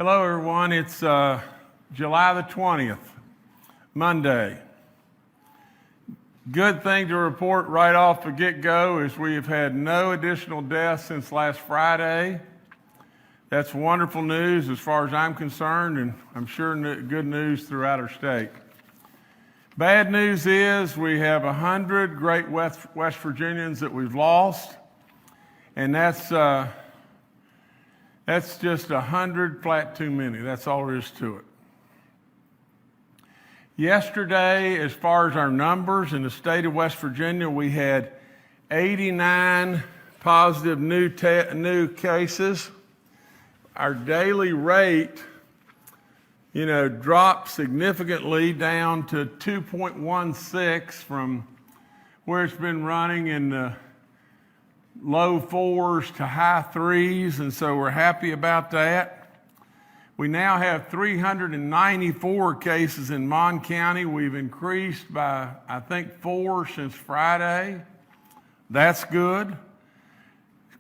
Hello, everyone. It's July the 20th, Monday. Good thing to report right off the get-go is we have had no additional deaths since last Friday. That's wonderful news as far as I'm concerned, and I'm sure good news throughout our state. Bad news is we have 100 great West Virginians that we've lost, and that's just 100 flat too many. That's all there is to it. Yesterday, as far as our numbers in the state of West Virginia, we had 89 positive new cases. Our daily rate, dropped significantly down to 2.16 from where it's been running in the low 4s to high 3s, and so we're happy about that. We now have 394 cases in Maaan County. We've increased by, I think, 4 since Friday. That's good.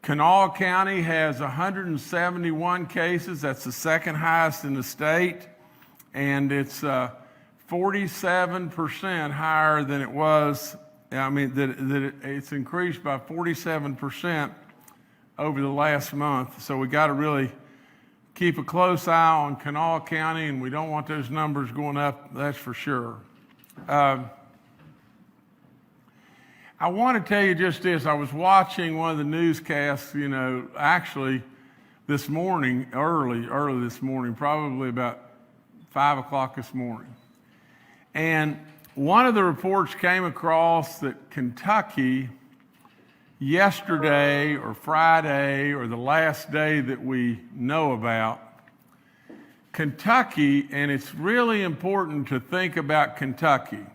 Kanawha County has 171 cases. That's the second highest in the state, and it's 47% higher than it was. It's increased by 47% over the last month. So we got to really keep a close eye on Kanawha County, and we don't want those numbers going up, that's for sure. I want to tell you just this. I was watching one of the newscasts, actually this morning, early this morning, probably about 5 o'clock this morning. And one of the reports came across that Kentucky, yesterday or Friday or the last day that we know about, Kentucky, and it's really important to think about Kentucky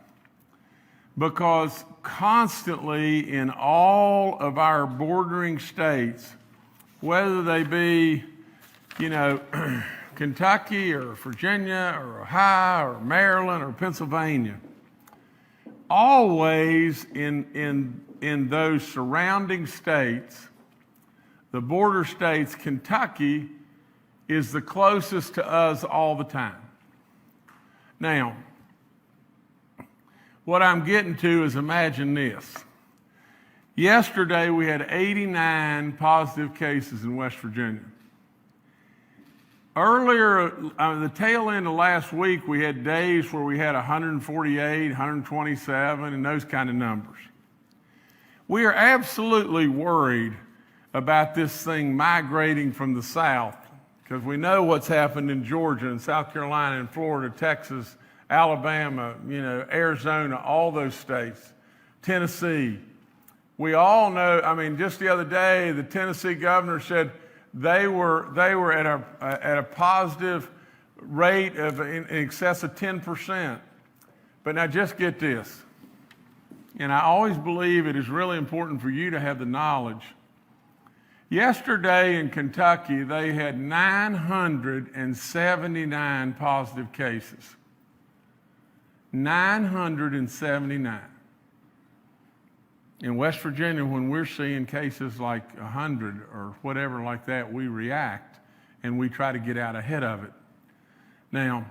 because constantly in all of our bordering states, whether they be, Kentucky or Virginia or Ohio or Maryland or Pennsylvania, always in those surrounding states, the border states, Kentucky is the closest to us all the time. Now, what I'm getting to is imagine this. Yesterday we had 89 positive cases in West Virginia. Earlier, the tail end of last week, we had days where we had 148, 127, and those kind of numbers. We are absolutely worried about this thing migrating from the south because we know what's happened in Georgia and South Carolina and Florida, Texas, Alabama, Arizona, all those states, Tennessee. We all know, just the other day, the Tennessee governor said they were at a positive rate of in excess of 10%. But now just get this. And I always believe it is really important for you to have the knowledge. Yesterday in Kentucky, they had 979 positive cases. 979. In West Virginia, when we're seeing cases like 100 or whatever like that, we react and we try to get out ahead of it. Now,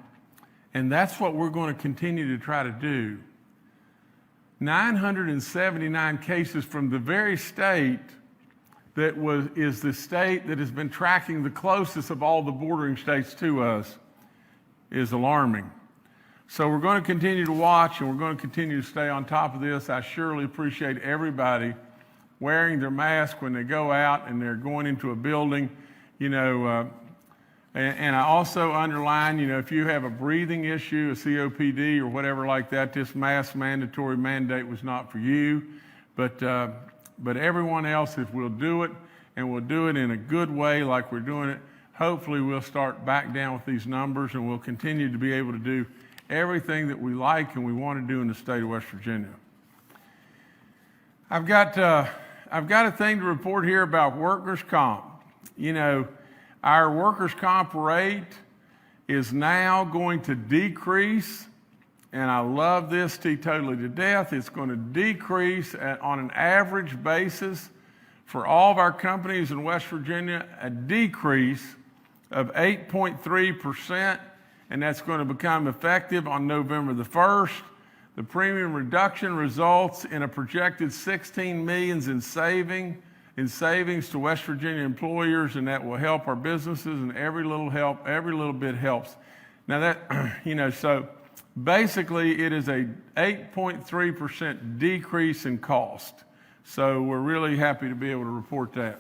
and that's what we're going to continue to try to do. 979 cases from the very state that is the state that has been tracking the closest of all the bordering states to us is alarming. So we're going to continue to watch and we're going to continue to stay on top of this. I surely appreciate everybody wearing their mask when they go out and they're going into a building, and I also underline, if you have a breathing issue, a COPD or whatever like that, this mask mandatory mandate was not for you, but everyone else, if we'll do it and we'll do it in a good way like we're doing it, hopefully we'll start back down with these numbers and we'll continue to be able to do everything that we like and we want to do in the state of West Virginia. I've got a thing to report here about workers' comp. Our workers' comp rate is now going to decrease, and I love this totally to death. It's going to decrease on an average basis for all of our companies in West Virginia, a decrease of 8.3%, and that's going to become effective on November the 1st. The premium reduction results in a projected $16 million in savings to West Virginia employers, and that will help our businesses, and every little bit helps. Now that, so basically it is a 8.3% decrease in cost. So we're really happy to be able to report that.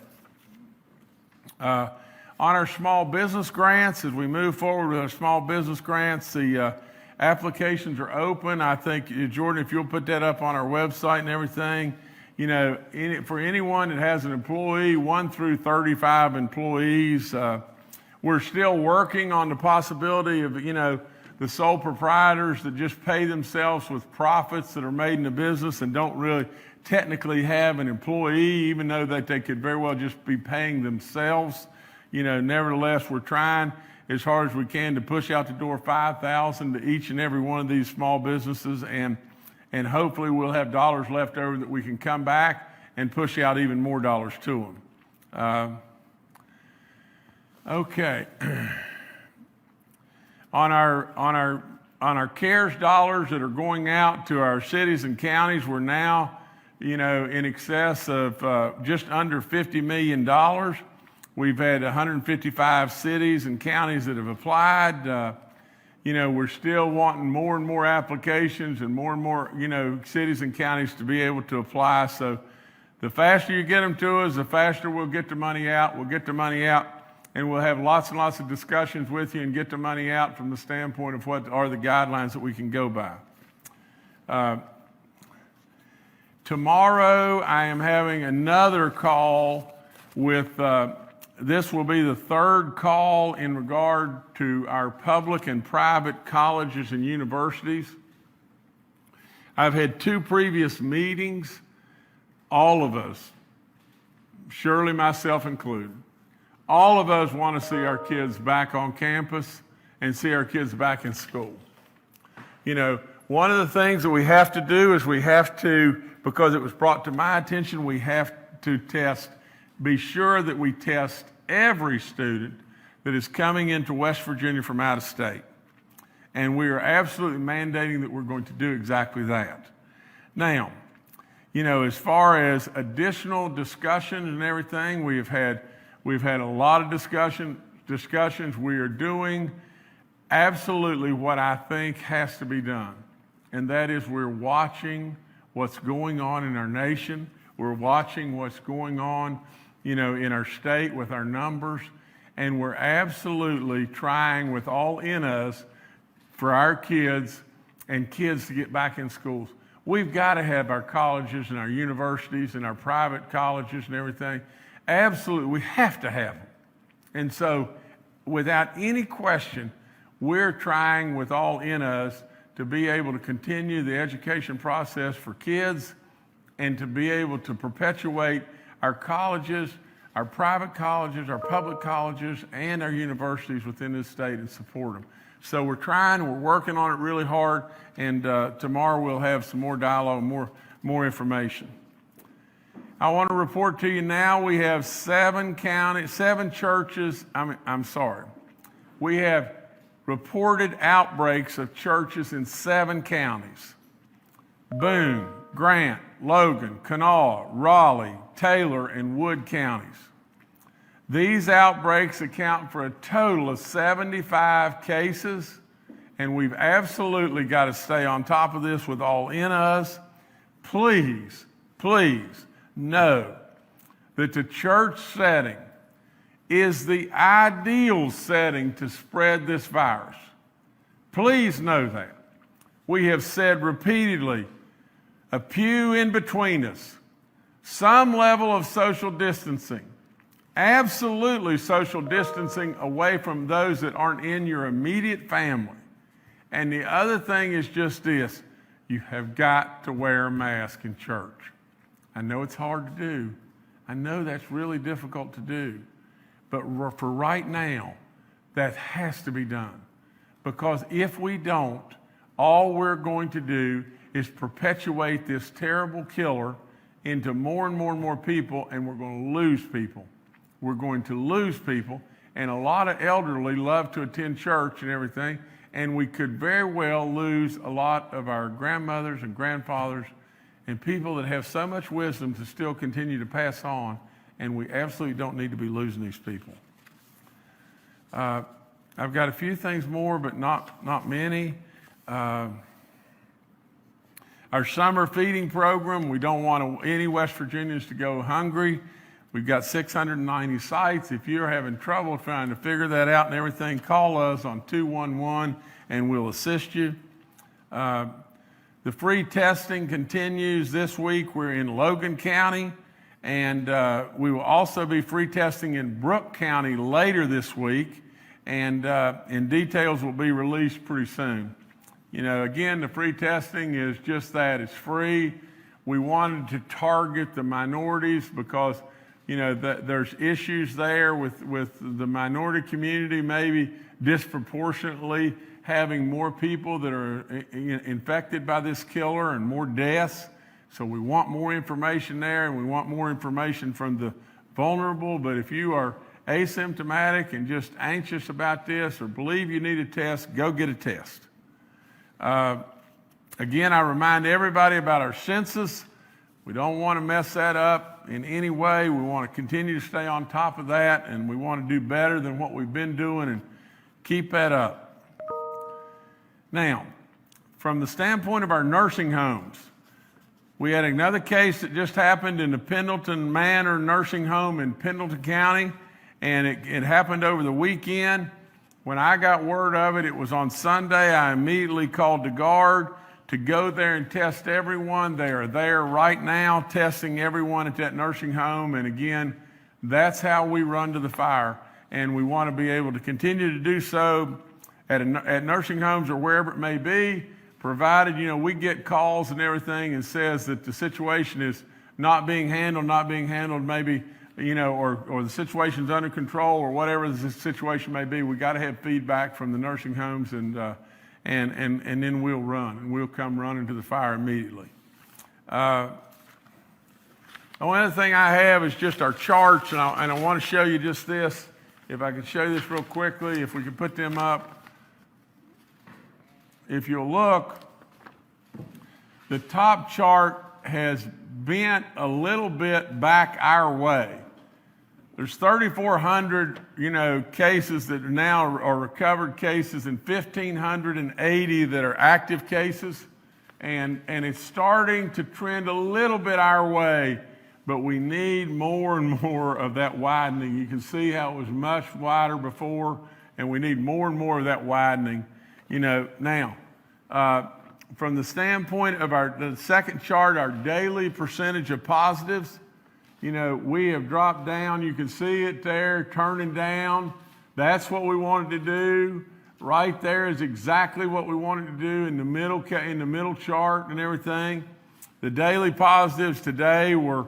On our small business grants, as we move forward with our small business grants, the applications are open. I think, Jordan, if you'll put that up on our website and everything, for anyone that has an employee, 1 through 35 employees, we're still working on the possibility of, the sole proprietors that just pay themselves with profits that are made in the business and don't really technically have an employee, even though that they could very well just be paying themselves. Nevertheless, we're trying as hard as we can to push out the door $5,000 to each and every one of these small businesses, and hopefully we'll have dollars left over that we can come back and push out even more dollars to them. Okay. On our CARES dollars that are going out to our cities and counties, we're now, in excess of just under $50 million. We've had 155 cities and counties that have applied. We're still wanting more and more applications and more, cities and counties to be able to apply. So the faster you get them to us, the faster we'll get the money out. We'll get the money out, and we'll have lots and lots of discussions with you and get the money out from the standpoint of what are the guidelines that we can go by. Tomorrow, I am having another call with, this will be the third call in regard to our public and private colleges and universities. I've had 2 previous meetings. All of us, Shirley, myself included, all of us want to see our kids back on campus and see our kids back in school. One of the things that we have to do is because it was brought to my attention, we have to be sure that we test every student that is coming into West Virginia from out of state. And we are absolutely mandating that we're going to do exactly that. Now, as far as additional discussions and everything, we've had a lot of discussions. We are doing absolutely what I think has to be done. And that is we're watching what's going on in our nation. We're watching what's going on, in our state with our numbers. And we're absolutely trying with all in us for our kids and kids to get back in schools. We've got to have our colleges and our universities and our private colleges and everything. Absolutely, we have to have them. And so, without any question, we're trying with all in us to be able to continue the education process for kids and to be able to perpetuate our colleges, our private colleges, our public colleges, and our universities within this state and support them. So we're working on it really hard, and tomorrow we'll have some more dialogue, more information. I want to report to you now we have 7 churches. We have reported outbreaks of churches in 7 counties: Boone, Grant, Logan, Kanawha, Raleigh, Taylor, and Wood counties. These outbreaks account for a total of 75 cases, and we've absolutely got to stay on top of this with all in us. Please, please know that the church setting is the ideal setting to spread this virus. Please know that. We have said repeatedly, a pew in between us, some level of social distancing, absolutely social distancing away from those that aren't in your immediate family. And the other thing is just this: you have got to wear a mask in church. I know it's hard to do. I know that's really difficult to do. But for right now, that has to be done. Because if we don't, all we're going to do is perpetuate this terrible killer into more and more and more people, and we're going to lose people. We're going to lose people, and a lot of elderly love to attend church and everything, and we could very well lose a lot of our grandmothers and grandfathers and people that have so much wisdom to still continue to pass on, and we absolutely don't need to be losing these people. I've got a few things more, but not many. Our summer feeding program, we don't want any West Virginians to go hungry. We've got 690 sites. If you're having trouble trying to figure that out and everything, call us on 211 and we'll assist you. The free testing continues this week. We're in Logan County, and we will also be free testing in Brooke County later this week, and details will be released pretty soon. Again, the free testing is just that. It's free. We wanted to target the minorities because, there's issues there with the minority community, maybe disproportionately having more people that are infected by this killer and more deaths. So we want more information there, and we want more information from the vulnerable. But if you are asymptomatic and just anxious about this or believe you need a test, go get a test. Again, I remind everybody about our census. We don't want to mess that up in any way. We want to continue to stay on top of that, and we want to do better than what we've been doing and keep that up. Now, from the standpoint of our nursing homes, we had another case that just happened in the Pendleton Manor Nursing Home in Pendleton County, and it happened over the weekend. When I got word of it, it was on Sunday. I immediately called the guard to go there and test everyone. They are there right now testing everyone at that nursing home, and again, that's how we run to the fire, and we want to be able to continue to do so at nursing homes or wherever it may be, provided, we get calls and everything and says that the situation is not being handled maybe, or the situation's under control or whatever the situation may be. We got to have feedback from the nursing homes, and then we'll run, and we'll come running to the fire immediately. The only other thing I have is just our charts, and I want to show you just this. If I could show you this real quickly, if we could put them up. If you'll look, the top chart has bent a little bit back our way. There's 3,400, cases that now are recovered cases, and 1,580 that are active cases, and it's starting to trend a little bit our way, but we need more and more of that widening. You can see how it was much wider before, and we need more and more of that widening. Now, from the standpoint of the second chart, our daily percentage of positives, we have dropped down. You can see it there, turning down. That's what we wanted to do. Right there is exactly what we wanted to do in the middle chart and everything. The daily positives yesterday were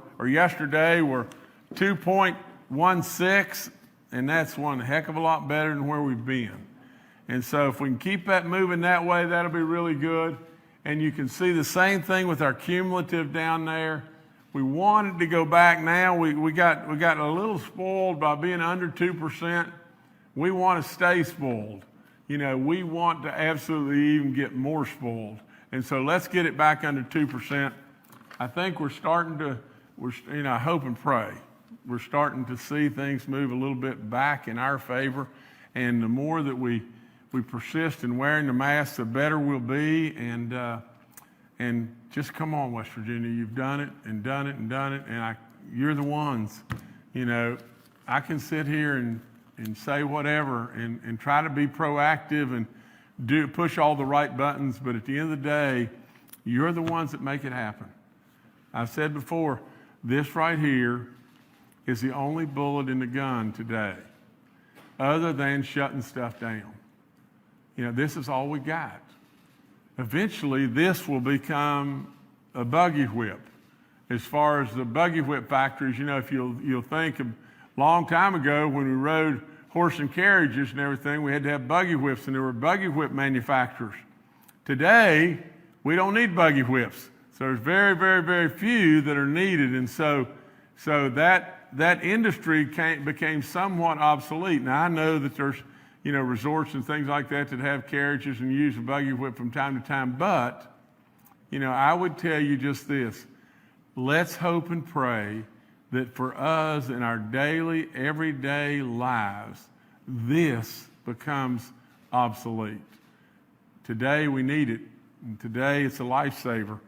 2.16, and that's one heck of a lot better than where we've been. And so if we can keep that moving that way, that'll be really good. And you can see the same thing with our cumulative down there. We wanted to go back now. We got a little spoiled by being under 2%. We want to stay spoiled. We want to absolutely even get more spoiled. And so let's get it back under 2%. I think we're starting to, I hope and pray, we're starting to see things move a little bit back in our favor. And the more that we persist in wearing the mask, the better we'll be. And just come on, West Virginia. You've done it and done it and done it, and you're the ones. I can sit here and say whatever and try to be proactive and push all the right buttons, but at the end of the day, you're the ones that make it happen. I've said before, this right here is the only bullet in the gun today, other than shutting stuff down. This is all we got. Eventually, this will become a buggy whip. As far as the buggy whip factories, if you'll think of a long time ago when we rode horse and carriages and everything, we had to have buggy whips, and there were buggy whip manufacturers. Today, we don't need buggy whips. So there's very, very, very few that are needed, and so that that industry became somewhat obsolete. Now, I know that there's, resorts and things like that have carriages and use a buggy whip from time to time, but, I would tell you just this. Let's hope and pray that for us in our daily, everyday lives, this becomes obsolete. Today we need it, and today it's a lifesaver.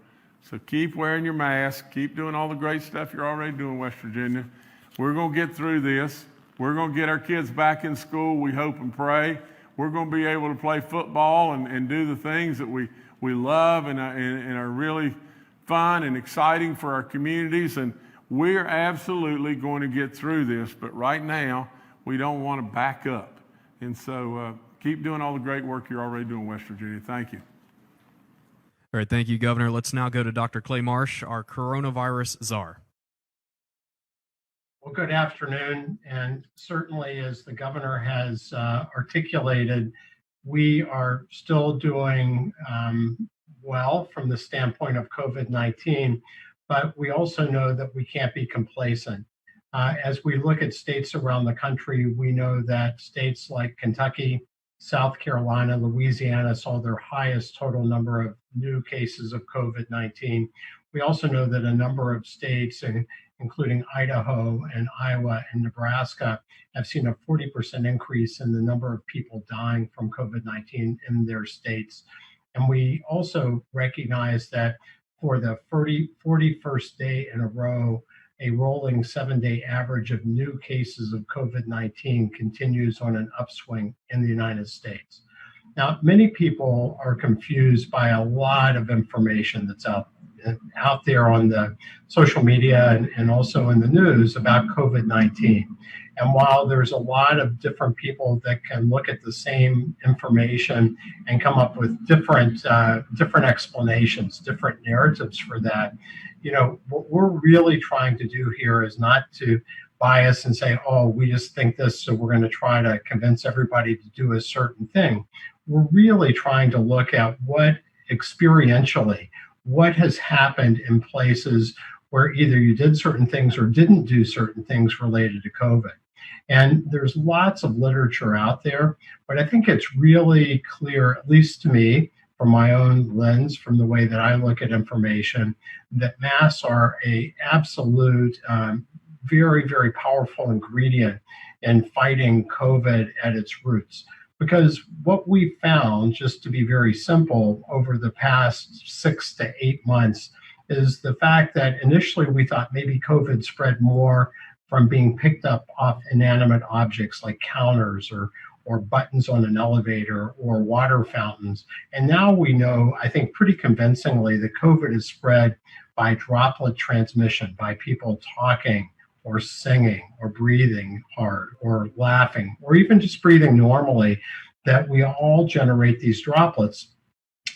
So keep wearing your mask, keep doing all the great stuff you're already doing, West Virginia. We're going to get through this. We're going to get our kids back in school, we hope and pray. We're going to be able to play football and do the things that we love and are really fun and exciting for our communities. And we're absolutely going to get through this. But right now, we don't want to back up. And so keep doing all the great work you're already doing, West Virginia. Thank you. All right, thank you, Governor. Let's now go to Dr. Clay Marsh, our coronavirus czar. Well, good afternoon, and certainly as the governor has articulated, we are still doing well from the standpoint of COVID-19, but we also know that we can't be complacent. As we look at states around the country, we know that states like Kentucky, South Carolina, Louisiana saw their highest total number of new cases of COVID-19. We also know that a number of states, including Idaho and Iowa and Nebraska, have seen a 40% increase in the number of people dying from COVID-19 in their states. And we also recognize that for the 41st day in a row, a rolling 7-day average of new cases of COVID-19 continues on an upswing in the United States. Now, many people are confused by a lot of information that's out there on the social media and also in the news about COVID-19. And while there's a lot of different people that can look at the same information and come up with different explanations, different narratives for that, what we're really trying to do here is not to bias and say, oh, we just think this, so we're going to try to convince everybody to do a certain thing. We're really trying to look at what has happened in places where either you did certain things or didn't do certain things related to COVID. And there's lots of literature out there, but I think it's really clear, at least to me, from my own lens, from the way that I look at information, that masks are an absolute, very, very powerful ingredient in fighting COVID at its roots. Because what we found, just to be very simple, over the past 6 to 8 months, is the fact that initially we thought maybe COVID spread more from being picked up off inanimate objects like counters or buttons on an elevator or water fountains. And now we know, I think pretty convincingly, that COVID is spread by droplet transmission, by people talking or singing or breathing hard or laughing or even just breathing normally, that we all generate these droplets.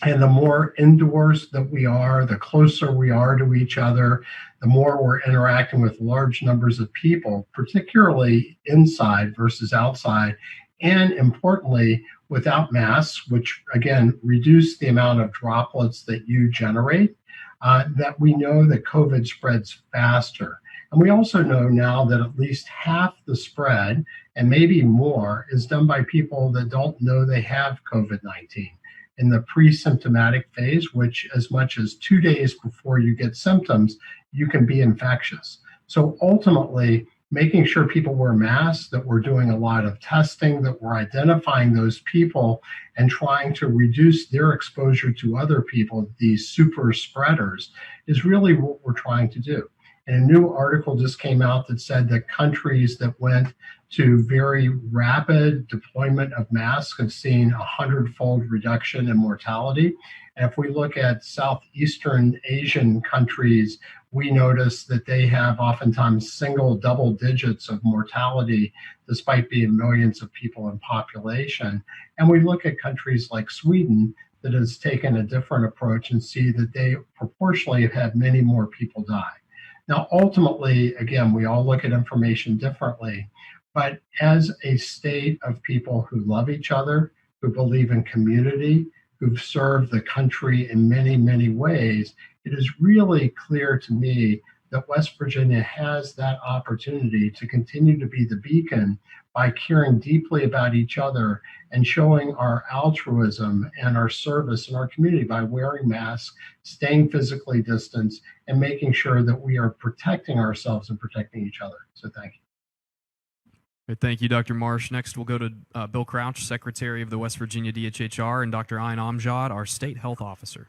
And the more indoors that we are, the closer we are to each other, the more we're interacting with large numbers of people, particularly inside versus outside, and importantly, without masks, which again, reduce the amount of droplets that you generate, that we know that COVID spreads faster. And we also know now that at least half the spread, and maybe more, is done by people that don't know they have COVID-19 in the pre-symptomatic phase, which as much as 2 days before you get symptoms, you can be infectious. So ultimately, making sure people wear masks, that we're doing a lot of testing, that we're identifying those people and trying to reduce their exposure to other people, these super spreaders, is really what we're trying to do. And a new article just came out that said that countries that went to very rapid deployment of masks have seen 100-fold reduction in mortality. And if we look at Southeastern Asian countries, we notice that they have oftentimes double digits of mortality, despite being millions of people in population. And we look at countries like Sweden that has taken a different approach and see that they proportionally have had many more people die. Now, ultimately, again, we all look at information differently, but as a state of people who love each other, who believe in community, who've served the country in many, many ways, it is really clear to me that West Virginia has that opportunity to continue to be the beacon by caring deeply about each other and showing our altruism and our service in our community by wearing masks, staying physically distanced, and making sure that we are protecting ourselves and protecting each other. So thank you. Great, thank you, Dr. Marsh. Next, we'll go to Bill Crouch, Secretary of the West Virginia DHHR, and Dr. Ayn Amjad, our State Health Officer.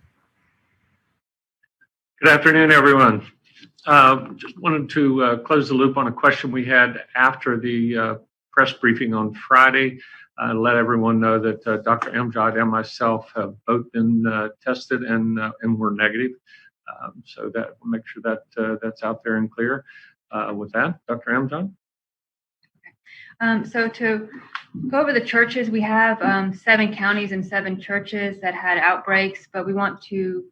Good afternoon, everyone. Just wanted to close the loop on a question we had after the press briefing on Friday. Let everyone know that Dr. Amjad and myself have both been tested and we're negative. So that we'll make sure that that's out there and clear. With that, Dr. Amjad. So to go over the churches, we have 7 counties and 7 churches that had outbreaks, but we want to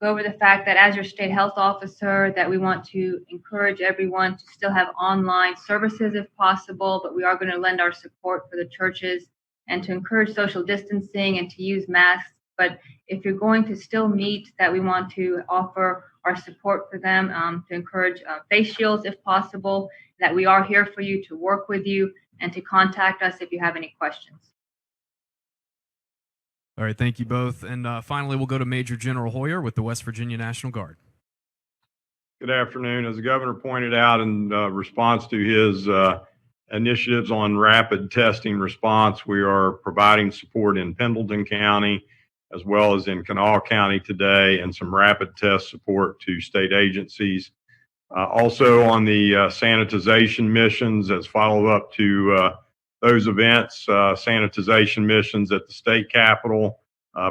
go over the fact that as your state health officer, that we want to encourage everyone to still have online services if possible, but we are going to lend our support for the churches and to encourage social distancing and to use masks. But if you're going to still meet, that we want to offer our support for them, to encourage face shields if possible, that we are here for you to work with you and to contact us if you have any questions. All right, thank you both. And finally, we'll go to Major General Hoyer with the West Virginia National Guard. Good afternoon. As the governor pointed out in response to his initiatives on rapid testing response, we are providing support in Pendleton County as well as in Kanawha County today, and some rapid test support to state agencies. Also on the sanitization missions as follow-up to those events, sanitization missions at the state capitol,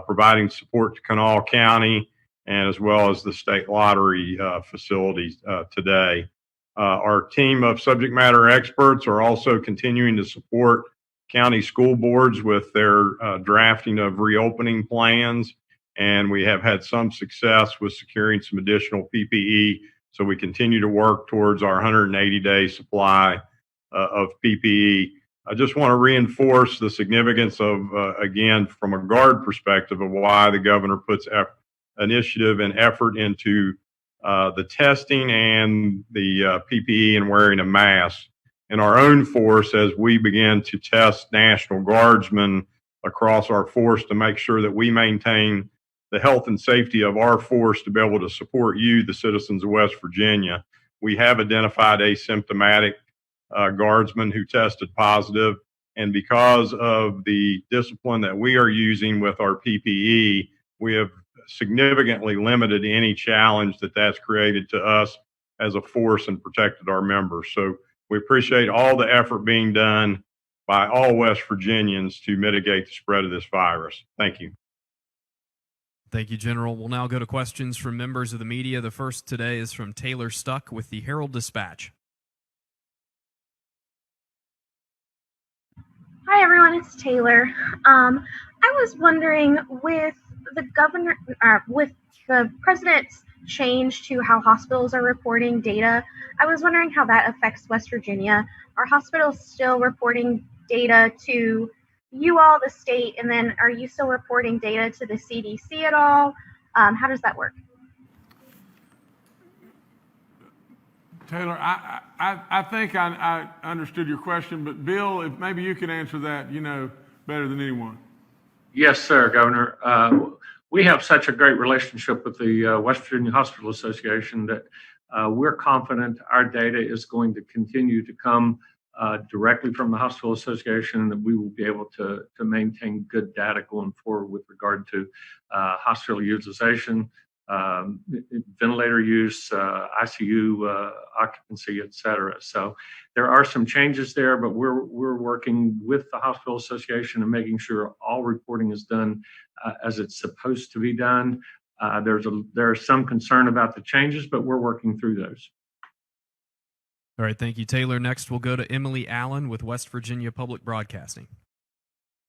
providing support to Kanawha County, and as well as the state lottery facilities today. Our team of subject matter experts are also continuing to support county school boards with their drafting of reopening plans, and we have had some success with securing some additional PPE. So we continue to work towards our 180-day supply of PPE. I just want to reinforce the significance of, again, from a guard perspective, of why the governor puts initiative and effort into the testing and the PPE and wearing a mask. In our own force, as we begin to test National Guardsmen across our force to make sure that we maintain the health and safety of our force to be able to support you, the citizens of West Virginia. We have identified asymptomatic guardsmen who tested positive, and because of the discipline that we are using with our PPE, we have significantly limited any challenge that that's created to us as a force and protected our members. So we appreciate all the effort being done by all West Virginians to mitigate the spread of this virus. Thank you. Thank you, General. We'll now go to questions from members of the media. The first today is from Taylor Stuck with the Herald-Dispatch. Hi, everyone. It's Taylor. I was wondering, with the president's change to how hospitals are reporting data, I was wondering how that affects West Virginia. Are hospitals still reporting data to you all, the state, and then are you still reporting data to the CDC at all? How does that work? Taylor, I think I understood your question, but Bill, if maybe you could answer that, better than anyone. Yes, sir, Governor. We have such a great relationship with the West Virginia Hospital Association that we're confident our data is going to continue to come directly from the Hospital Association, and that we will be able to maintain good data going forward with regard to hospital utilization, ventilator use, ICU occupancy, et cetera. So there are some changes there, but we're working with the Hospital Association and making sure all reporting is done as it's supposed to be done. There's some concern about the changes, but we're working through those. All right, thank you, Taylor. Next, we'll go to Emily Allen with West Virginia Public Broadcasting.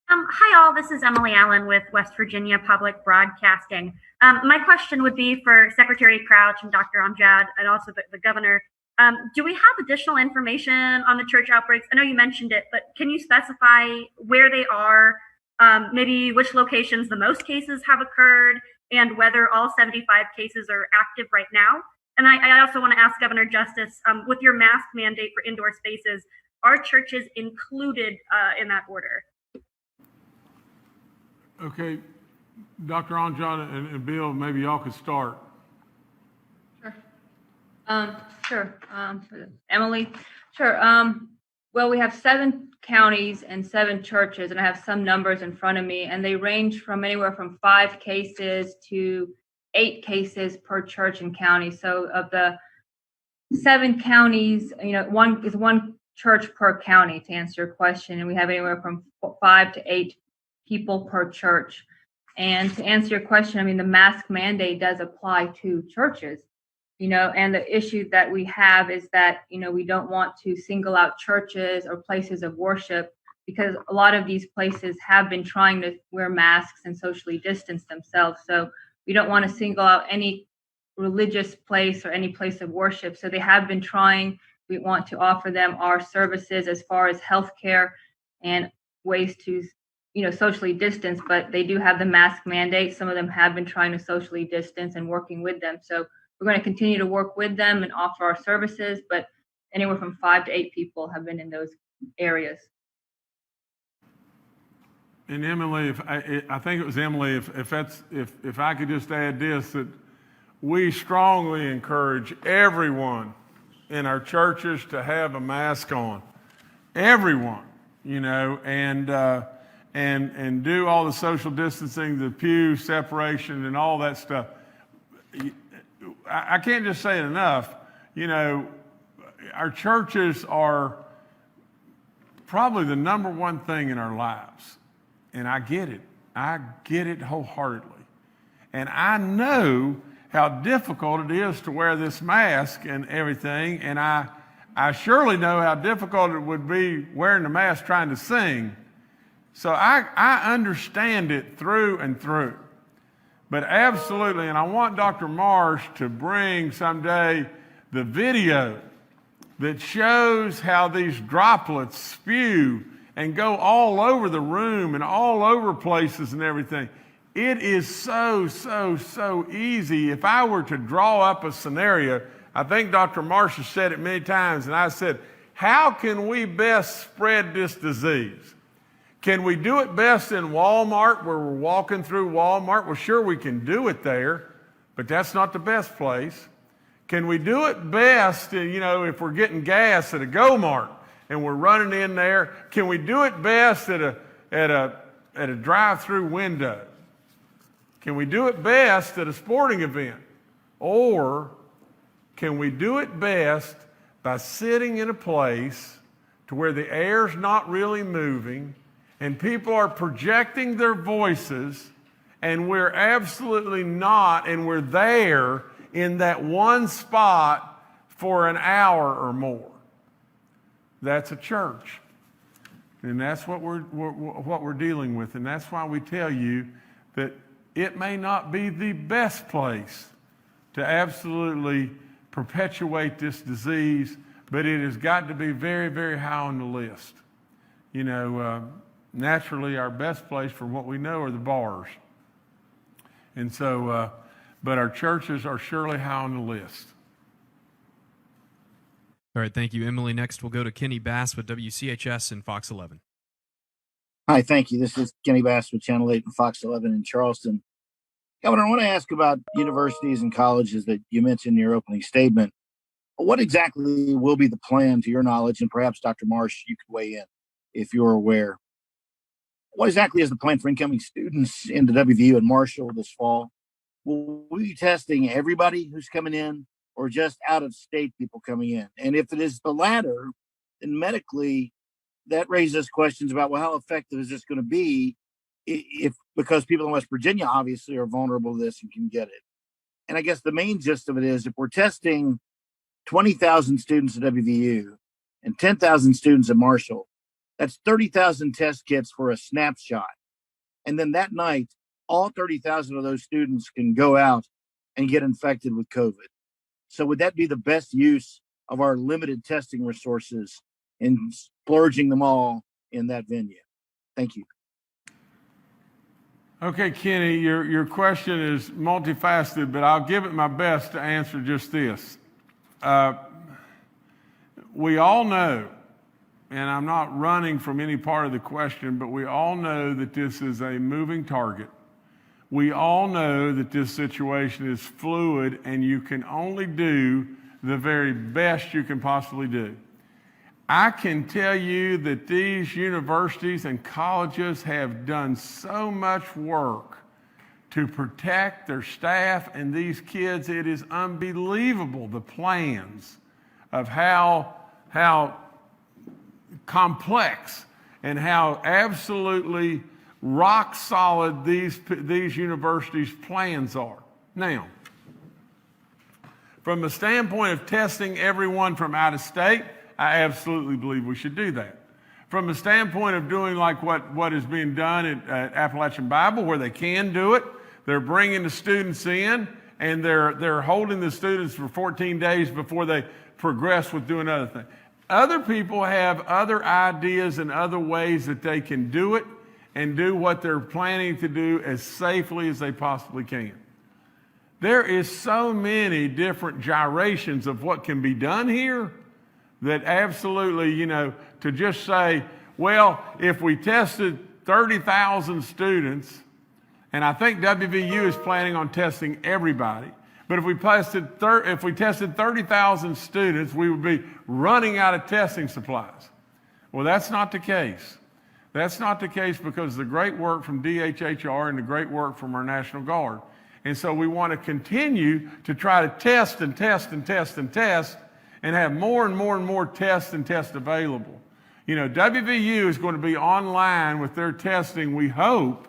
Hi, all. This is Emily Allen with West Virginia Public Broadcasting. My question would be for Secretary Crouch and Dr. Amjad, and also the governor. Do we have additional information on the church outbreaks? I know you mentioned it, but can you specify where they are, maybe which locations the most cases have occurred, and whether all 75 cases are active right now? And I also want to ask Governor Justice, with your mask mandate for indoor spaces, are churches included in that order? Okay, Dr. Anjan and Bill, maybe y'all could start. Sure. Emily, sure. Well, we have 7 counties and 7 churches, and I have some numbers in front of me, and they range from anywhere from 5 cases to 8 cases per church and county. So of the 7 counties, one church per county, to answer your question, and we have anywhere from 5 to 8 people per church. And to answer your question, I mean, the mask mandate does apply to churches, and the issue that we have is that, we don't want to single out churches or places of worship, because a lot of these places have been trying to wear masks and socially distance themselves. So we don't want to single out any religious place or any place of worship. So they have been trying. We want to offer them our services as far as healthcare and ways to, socially distance, but they do have the mask mandate. Some of them have been trying to socially distance and working with them. So we're going to continue to work with them and offer our services, but anywhere from 5 to 8 people have been in those areas. And Emily, I think it was Emily, if I could just add this, that we strongly encourage everyone in our churches to have a mask on. Everyone, and do all the social distancing, the pew separation, and all that stuff. I can't just say it enough. Our churches are probably the number one thing in our lives. And I get it. I get it wholeheartedly. And I know how difficult it is to wear this mask and everything. And I surely know how difficult it would be wearing the mask trying to sing. So I understand it through and through. But absolutely, and I want Dr. Marsh to bring someday the video that shows how these droplets spew and go all over the room and all over places and everything. It is so easy. If I were to draw up a scenario, I think Dr. Marsh has said it many times, and I said, how can we best spread this disease? Can we do it best in Walmart, where we're walking through Walmart? Well, sure, we can do it there, but that's not the best place. Can we do it best, if we're getting gas at a Go-Mart and we're running in there? Can we do it best at a drive-through window? Can we do it best at a sporting event? Or can we do it best by sitting in a place to where the air's not really moving and people are projecting their voices, and we're absolutely not, and we're there in that one spot for an hour or more? That's a church. And that's what we're dealing with. And that's why we tell you that it may not be the best place to absolutely perpetuate this disease, but it has got to be very, very high on the list. Naturally, our best place for what we know are the bars. And so, but our churches are surely high on the list. All right, thank you, Emily. Next, we'll go to Kenny Bass with WCHS and Fox 11. Hi, thank you. This is Kenny Bass with Channel 8 and Fox 11 in Charleston. Governor, I want to ask about universities and colleges that you mentioned in your opening statement. What exactly will be the plan, to your knowledge, and perhaps Dr. Marsh, you could weigh in if you're aware. What exactly is the plan for incoming students into WVU and Marshall this fall? Will we be testing everybody who's coming in, or just out-of-state people coming in? And if it is the latter, then medically, that raises questions about, well, how effective is this going to be because people in West Virginia obviously are vulnerable to this and can get it. And I guess the main gist of it is, if we're testing 20,000 students at WVU and 10,000 students at Marshall, that's 30,000 test kits for a snapshot. And then that night, all 30,000 of those students can go out and get infected with COVID. So would that be the best use of our limited testing resources in splurging them all in that venue? Thank you. Okay, Kenny, your question is multifaceted, but I'll give it my best to answer just this. We all know, and I'm not running from any part of the question, but we all know that this is a moving target. We all know that this situation is fluid and you can only do the very best you can possibly do. I can tell you that these universities and colleges have done so much work to protect their staff and these kids. It is unbelievable, the plans of how complex and how absolutely rock solid these universities' plans are. Now, from the standpoint of testing everyone from out of state, I absolutely believe we should do that. From the standpoint of doing like what is being done at Appalachian Bible, where they can do it, they're bringing the students in and they're holding the students for 14 days before they progress with doing other things. Other people have other ideas and other ways that they can do it and do what they're planning to do as safely as they possibly can. There is so many different gyrations of what can be done here that absolutely, to just say, well, if we tested 30,000 students, and I think WVU is planning on testing everybody, but if we tested 30,000 students, we would be running out of testing supplies. Well, that's not the case. That's not the case because of the great work from DHHR and the great work from our National Guard. And so we want to continue to try to test and test and test and test and have more and more and more tests and tests available. WVU is going to be online with their testing, we hope,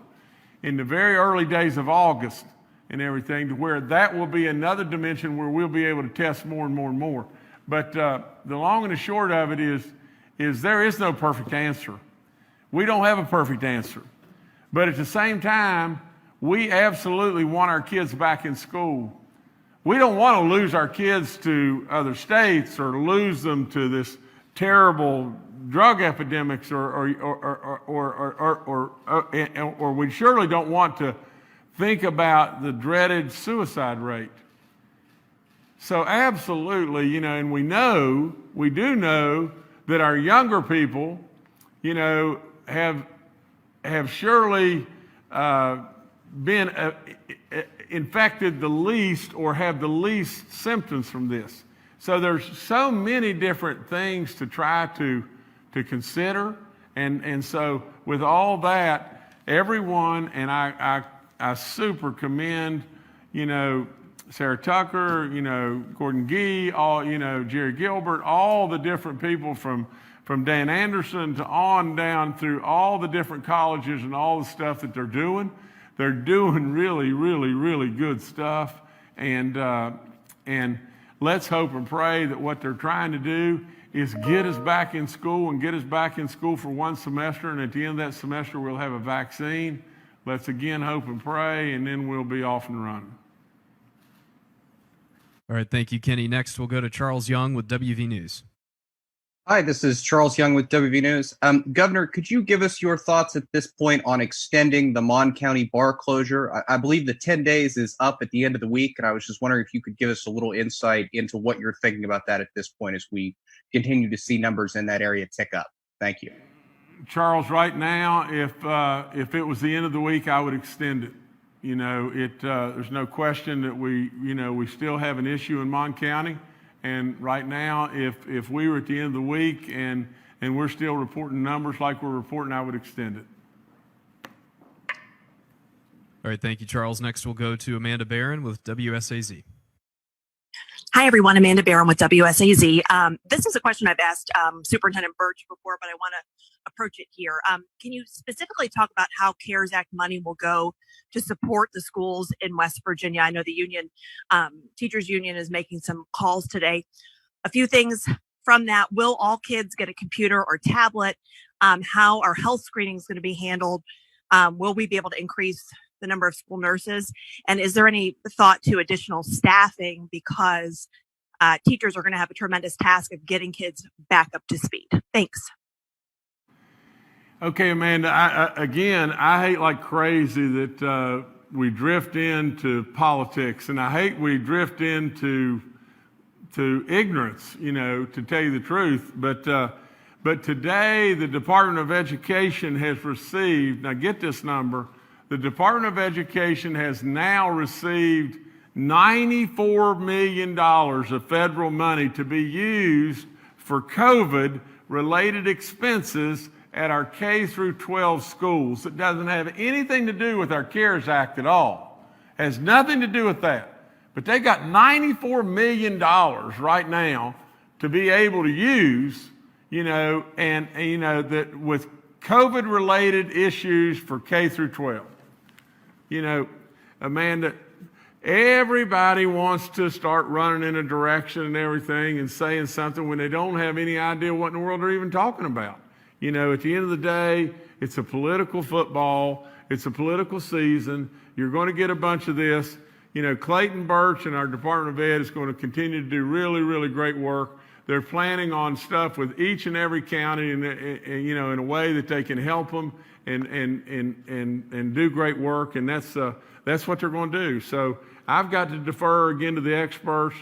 in the very early days of August and everything, to where that will be another dimension where we'll be able to test more and more and more. But the long and the short of it is there is no perfect answer. We don't have a perfect answer. But at the same time, we absolutely want our kids back in school. We don't want to lose our kids to other states or lose them to this terrible drug epidemics, or we surely don't want to think about the dreaded suicide rate. So absolutely, and we do know that our younger people, have surely been infected the least or have the least symptoms from this. So there's so many different things to try to consider. And so with all that, everyone, and I super commend, Sarah Tucker, Gordon Gee, all, Jerry Gilbert, all the different people from Dan Anderson to on down through all the different colleges and all the stuff that they're doing. They're doing really, really, really good stuff. And let's hope and pray that what they're trying to do is get us back in school and get us back in school for one semester. And at the end of that semester, we'll have a vaccine. Let's again hope and pray, and then we'll be off and running. All right, thank you, Kenny. Next, we'll go to Charles Young with WV News. Hi, this is Charles Young with WV News. Governor, could you give us your thoughts at this point on extending the Maaan County bar closure? I believe the 10 days is up at the end of the week, and I was just wondering if you could give us a little insight into what you're thinking about that at this point as we continue to see numbers in that area tick up. Thank you. Charles, right now, if it was the end of the week, I would extend it. There's no question that we still have an issue in Maaan County. And right now, if we were at the end of the week and we're still reporting numbers like we're reporting, I would extend it. All right, thank you, Charles. Next, we'll go to Amanda Barron with WSAZ. Hi, everyone. Amanda Barron with WSAZ. This is a question I've asked Superintendent Birch before, but I want to approach it here. Can you specifically talk about how CARES Act money will go to support the schools in West Virginia? I know the union, teachers union, is making some calls today. A few things from that: will all kids get a computer or tablet? How are health screenings going to be handled? Will we be able to increase the number of school nurses? And is there any thought to additional staffing, because teachers are going to have a tremendous task of getting kids back up to speed? Thanks. Okay, Amanda, I hate like crazy that we drift into politics, and I hate we drift into ignorance, to tell you the truth. But today, the Department of Education has received, now get this number, the Department of Education has now received $94 million of federal money to be used for COVID-related expenses at our K through 12 schools. It doesn't have anything to do with our CARES Act at all. Has nothing to do with that. But they got $94 million right now to be able to use, that with COVID-related issues for K through 12. Amanda, everybody wants to start running in a direction and everything and saying something when they don't have any idea what in the world they're even talking about. At the end of the day, it's a political football. It's a political season. You're going to get a bunch of this. Clayton Birch and our Department of Ed is going to continue to do really, really great work. They're planning on stuff with each and every county, in a way that they can help them and do great work. And that's what they're going to do. So I've got to defer again to the experts.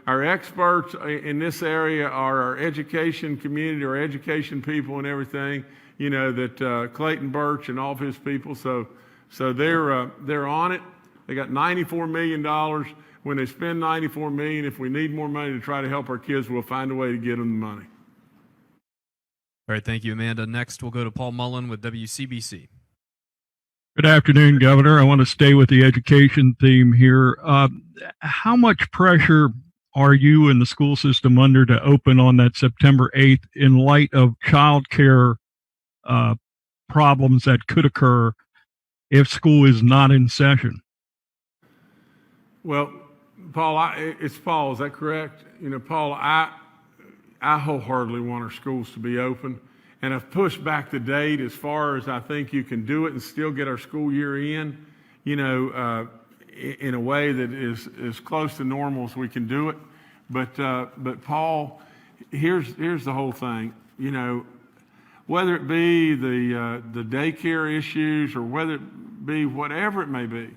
Our experts in this area are our education community, our education people, and everything. That Clayton Birch and all of his people. So they're on it. They got $94 million. When they spend $94 million, if we need more money to try to help our kids, we'll find a way to get them the money. All right, thank you, Amanda. Next, we'll go to Paul Mullen with WCBC. Good afternoon, Governor. I want to stay with the education theme here. How much pressure are you and the school system under to open on that September 8th in light of child care problems that could occur if school is not in session? Well, Paul, it's Paul, is that correct? Paul, I wholeheartely want our schools to be open. And I've pushed back the date as far as I think you can do it and still get our school year in, in a way that is as close to normal as we can do it. But Paul, here's the whole thing. Whether it be the daycare issues or whether it be whatever it may be,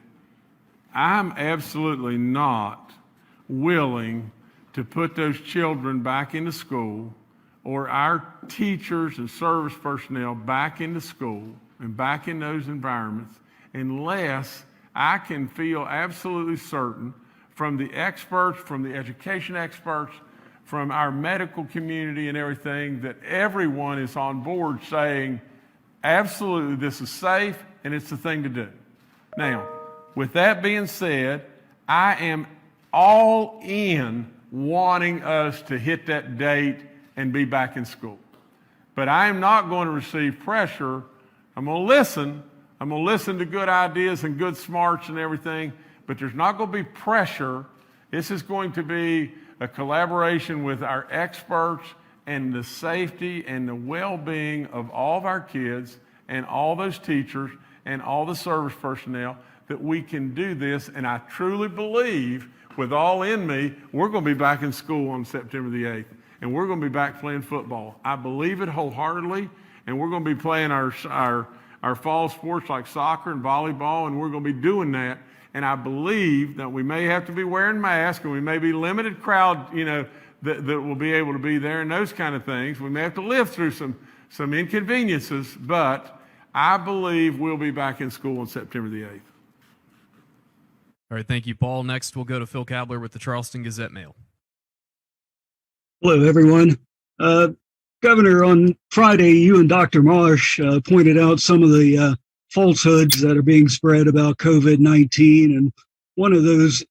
I'm absolutely not willing to put those children back into school or our teachers and service personnel back into school and back in those environments unless I can feel absolutely certain from the experts, from the education experts, from our medical community and everything, that everyone is on board saying, absolutely, this is safe and it's the thing to do. Now, with that being said, I am all in wanting us to hit that date and be back in school. But I am not going to receive pressure. I'm going to listen. I'm going to listen to good ideas and good smarts and everything, but there's not going to be pressure. This is going to be a collaboration with our experts and the safety and the well-being of all of our kids and all those teachers and all the service personnel that we can do this. And I truly believe, with all in me, we're going to be back in school on September the 8th. And we're going to be back playing football. I believe it wholeheartedly. And we're going to be playing our fall sports like soccer and volleyball. And we're going to be doing that. And I believe that we may have to be wearing masks and we may be limited crowd, that will be able to be there and those kind of things. We may have to live through some inconveniences, but I believe we'll be back in school on September the 8th. All right, thank you, Paul. Next, we'll go to Phil Kabler with the Charleston Gazette-Mail. Hello, everyone. Governor, on Friday, you and Dr. Marsh pointed out some of the falsehoods that are being spread about COVID-19. And one of those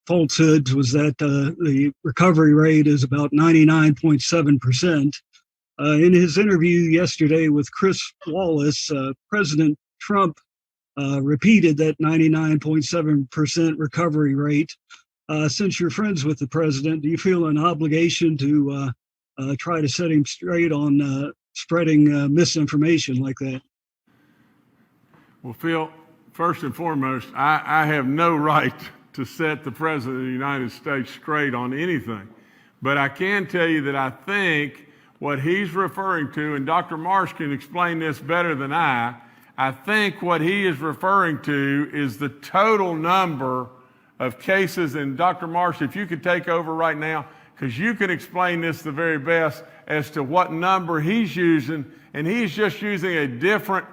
falsehoods was that the recovery rate is about 99.7%. In his interview yesterday with Chris Wallace, President Trump repeated that 99.7% recovery rate. Since you're friends with the president, do you feel an obligation to try to set him straight on spreading misinformation like that? Well, Phil, first and foremost, I have no right to set the President of the United States straight on anything. But I can tell you that I think what he's referring to, and Dr. Marsh can explain this better than I think what he is referring to is the total number of cases. And Dr. Marsh, if you could take over right now, because you can explain this the very best as to what number he's using, and he's just using a different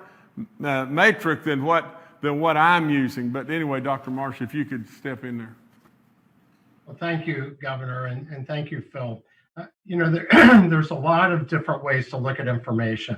metric than what I'm using. But anyway, Dr. Marsh, if you could step in there. Well, thank you, Governor, and thank you, Phil. There's a lot of different ways to look at information.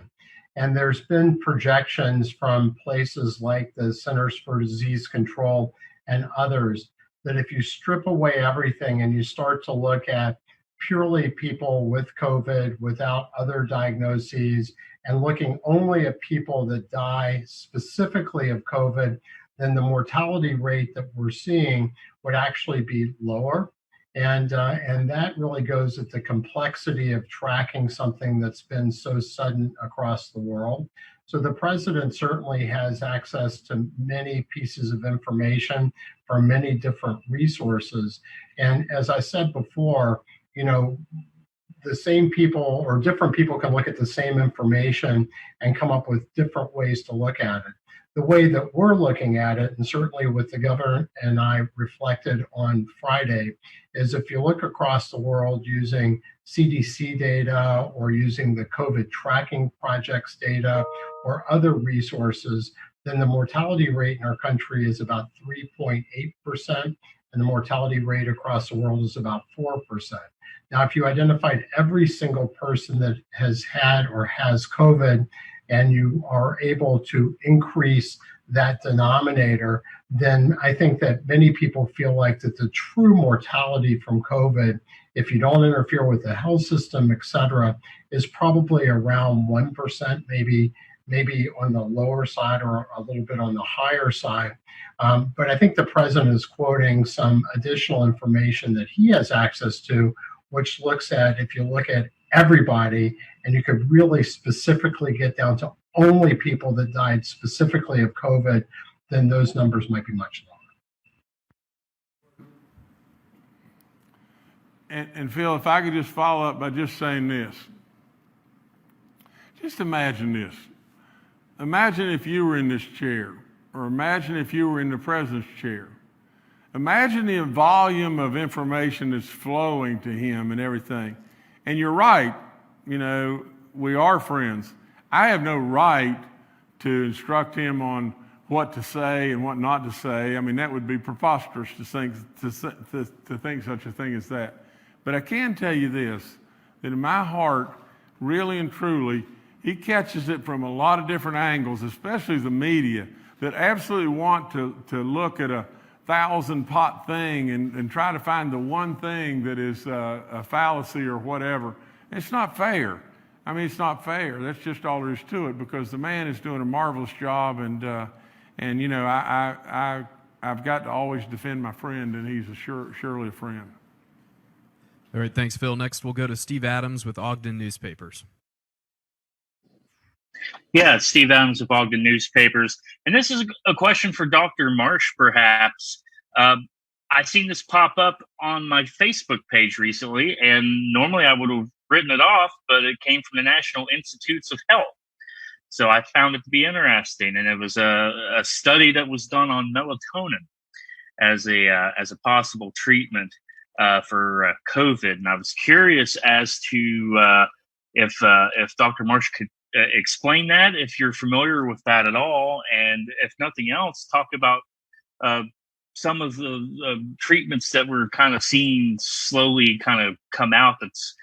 And there's been projections from places like the Centers for Disease Control and others that if you strip away everything and you start to look at purely people with COVID without other diagnoses and looking only at people that die specifically of COVID, then the mortality rate that we're seeing would actually be lower. And that really goes at the complexity of tracking something that's been so sudden across the world. So the president certainly has access to many pieces of information from many different resources. And as I said before, the same people or different people can look at the same information and come up with different ways to look at it. The way that we're looking at it, and certainly what the governor and I reflected on Friday, is if you look across the world using CDC data or using the COVID tracking projects data or other resources, then the mortality rate in our country is about 3.8%, and the mortality rate across the world is about 4%. Now, if you identified every single person that has had or has COVID, and you are able to increase that denominator, then I think that many people feel like that the true mortality from COVID, if you don't interfere with the health system, et cetera, is probably around 1%, maybe on the lower side or a little bit on the higher side. But I think the president is quoting some additional information that he has access to, which looks at, if you look at everybody, and you could really specifically get down to only people that died specifically of COVID, then those numbers might be much lower. And Phil, if I could just follow up by just saying this. Just imagine this. Imagine if you were in this chair, or imagine if you were in the president's chair. Imagine the volume of information that's flowing to him and everything. And you're right, we are friends. I have no right to instruct him on what to say and what not to say. I mean, that would be preposterous to think such a thing as that. But I can tell you this, that in my heart, really and truly, he catches it from a lot of different angles, especially the media, that absolutely want to look at a 1,000-pot thing and try to find the one thing that is a fallacy or whatever. It's not fair. I mean, it's not fair. That's just all there is to it, because the man is doing a marvelous job, and I've got to always defend my friend, and he's surely a friend. All right, thanks, Phil. Next, we'll go to Steve Adams with Ogden Newspapers. Yeah, it's Steve Adams of Ogden Newspapers. And this is a question for Dr. Marsh, perhaps. I've seen this pop up on my Facebook page recently, and normally I would have written it off, but it came from the National Institutes of Health. So I found it to be interesting, and it was a study that was done on melatonin as a possible treatment for COVID. And I was curious as to if Dr. Marsh could explain that, if you're familiar with that at all, and if nothing else, talk about some of the treatments that we're kind of seeing slowly kind of come out that's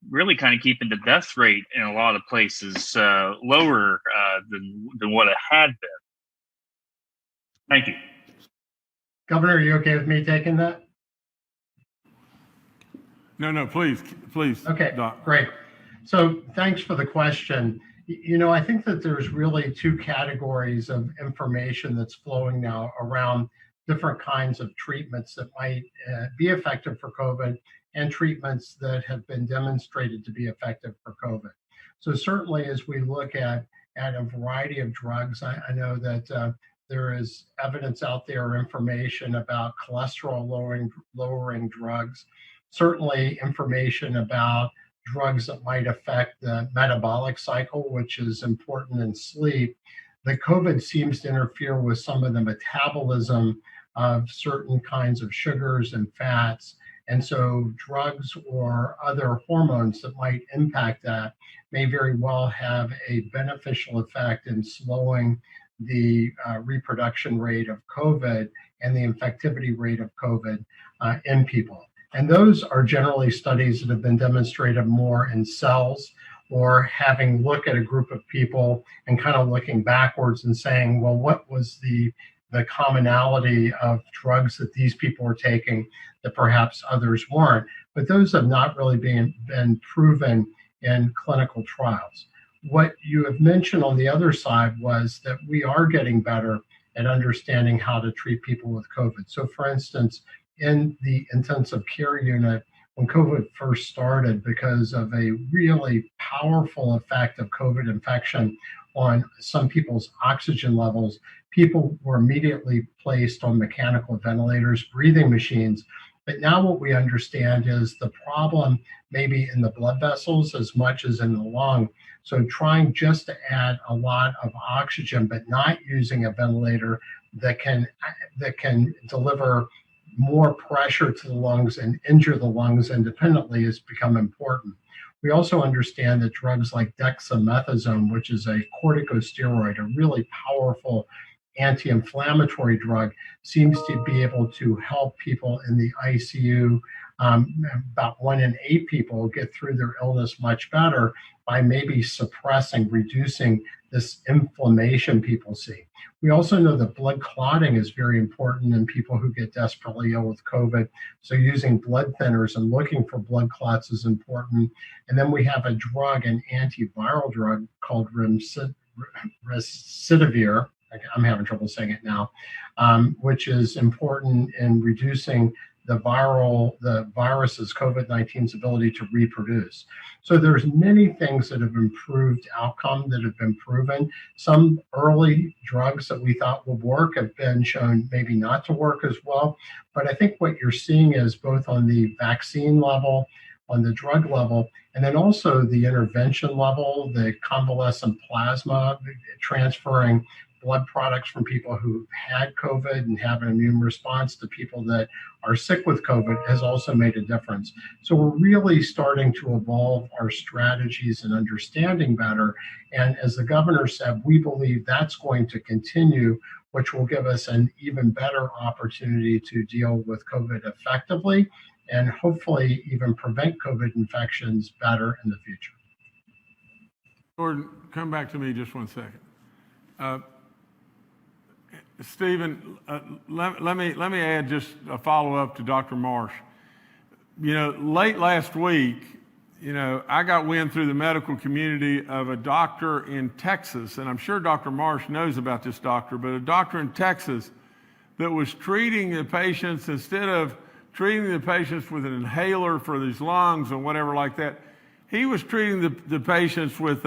really kind of keeping the death rate in a lot of places lower than what it had been. Thank you. Governor, are you okay with me taking that? No, please. Okay, Doc. Great. So thanks for the question. I think that there's really two categories of information that's flowing now around different kinds of treatments that might be effective for COVID and treatments that have been demonstrated to be effective for COVID. So certainly as we look at a variety of drugs, I know that there is evidence out there, information about cholesterol lowering drugs, certainly information about drugs that might affect the metabolic cycle, which is important in sleep, the COVID seems to interfere with some of the metabolism of certain kinds of sugars and fats. And so drugs or other hormones that might impact that may very well have a beneficial effect in slowing the reproduction rate of COVID and the infectivity rate of COVID in people. And those are generally studies that have been demonstrated more in cells, or having look at a group of people and kind of looking backwards and saying, well, what was the commonality of drugs that these people were taking that perhaps others weren't? But those have not really been proven in clinical trials. What you have mentioned on the other side was that we are getting better at understanding how to treat people with COVID. So for instance, in the intensive care unit, when COVID first started, because of a really powerful effect of COVID infection on some people's oxygen levels, people were immediately placed on mechanical ventilators, breathing machines. But now what we understand is the problem maybe in the blood vessels as much as in the lung. So trying just to add a lot of oxygen, but not using a ventilator that can deliver more pressure to the lungs and injure the lungs independently has become important. We also understand that drugs like dexamethasone, which is a corticosteroid, a really powerful anti-inflammatory drug, seems to be able to help people in the ICU. About 1 in 8 people get through their illness much better by maybe suppressing, reducing this inflammation people see. We also know that blood clotting is very important in people who get desperately ill with COVID. So using blood thinners and looking for blood clots is important. And then we have a drug, an antiviral drug called remdesivir. I'm having trouble saying it now, which is important in reducing the virus's COVID-19's ability to reproduce. So there's many things that have improved outcome that have been proven. Some early drugs that we thought would work have been shown maybe not to work as well. But I think what you're seeing is both on the vaccine level, on the drug level, and then also the intervention level, the convalescent plasma, transferring blood products from people who had COVID and have an immune response to people that are sick with COVID has also made a difference. So we're really starting to evolve our strategies and understanding better. And as the governor said, we believe that's going to continue, which will give us an even better opportunity to deal with COVID effectively and hopefully even prevent COVID infections better in the future. Gordon, come back to me just 1 second. Stephen, let me add just a follow-up to Dr. Marsh. Late last week, I got wind through the medical community of a doctor in Texas, and I'm sure Dr. Marsh knows about this doctor, but a doctor in Texas that was treating the patients, instead of treating the patients with an inhaler for these lungs or whatever like that, he was treating the patients with